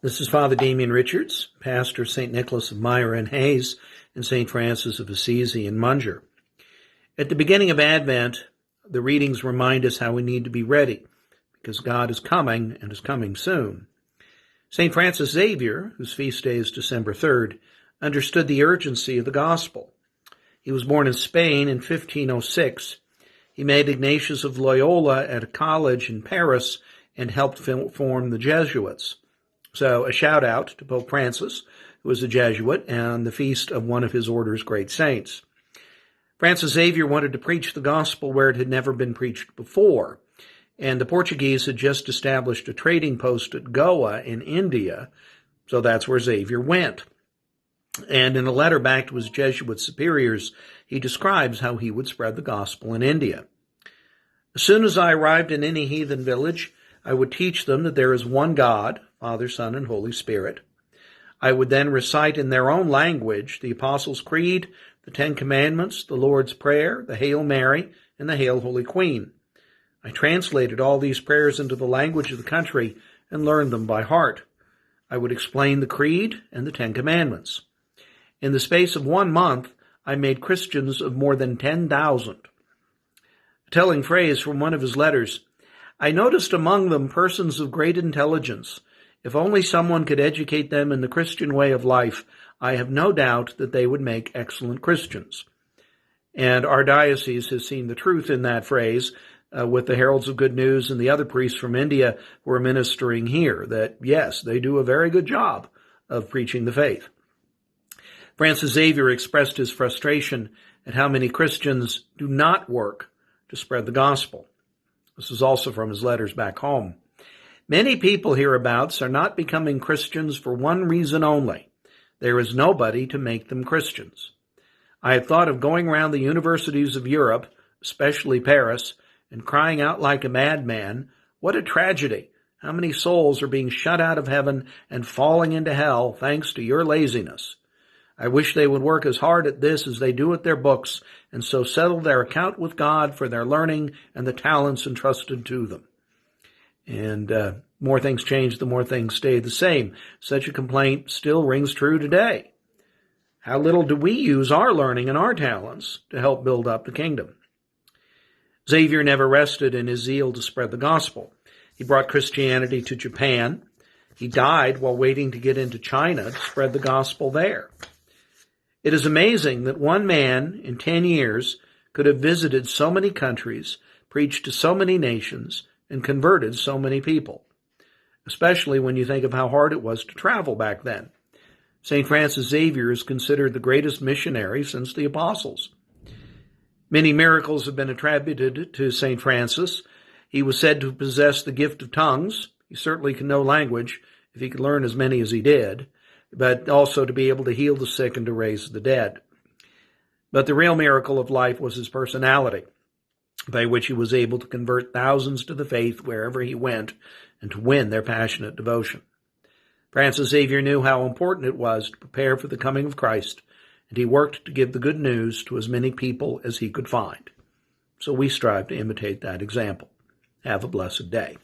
This is Father Damien Richards, pastor of St. Nicholas of Myra-Hays and St. Francis of Assisi in Munger. At the beginning of Advent, the readings remind us how we need to be ready, because God is coming and is coming soon. St. Francis Xavier, whose feast day is December 3rd, understood the urgency of the gospel. He was born in Spain in 1506. He made Ignatius of Loyola at a college in Paris and helped form the Jesuits. So a shout out to Pope Francis, who was a Jesuit, and the feast of one of his order's great saints. Francis Xavier wanted to preach the gospel where it had never been preached before, and the Portuguese had just established a trading post at Goa in India, so that's where Xavier went. And in a letter back to his Jesuit superiors, he describes how he would spread the gospel in India. As soon as I arrived in any heathen village, I would teach them that there is one God, Father, Son, and Holy Spirit. I would then recite in their own language the Apostles' Creed, the Ten Commandments, the Lord's Prayer, the Hail Mary, and the Hail Holy Queen. I translated all these prayers into the language of the country and learned them by heart. I would explain the Creed and the Ten Commandments. In the space of 1 month, I made Christians of more than 10,000. A telling phrase from one of his letters: I noticed among them persons of great intelligence. If only someone could educate them in the Christian way of life, I have no doubt that they would make excellent Christians. And our diocese has seen the truth in that phrase with the Heralds of Good News and the other priests from India who are ministering here, that yes, they do a very good job of preaching the faith. Francis Xavier expressed his frustration at how many Christians do not work to spread the gospel. This is also from his letters back home. Many people hereabouts are not becoming Christians for one reason only. There is nobody to make them Christians. I had thought of going around the universities of Europe, especially Paris, and crying out like a madman, what a tragedy! How many souls are being shut out of heaven and falling into hell thanks to your laziness. I wish they would work as hard at this as they do at their books, and so settle their account with God for their learning and the talents entrusted to them. And more things change, the more things stay the same. Such a complaint still rings true today. How little do we use our learning and our talents to help build up the kingdom? Xavier never rested in his zeal to spread the gospel. He brought Christianity to Japan. He died while waiting to get into China to spread the gospel there. It is amazing that one man in 10 years could have visited so many countries, preached to so many nations, and converted so many people, especially when you think of how hard it was to travel back then. St. Francis Xavier is considered the greatest missionary since the apostles. Many miracles have been attributed to St. Francis. He was said to possess the gift of tongues. He certainly can know language if he could learn as many as he did, but also to be able to heal the sick and to raise the dead. But the real miracle of life was his personality, by which he was able to convert thousands to the faith wherever he went and to win their passionate devotion. Francis Xavier knew how important it was to prepare for the coming of Christ, and he worked to give the good news to as many people as he could find. So we strive to imitate that example. Have a blessed day.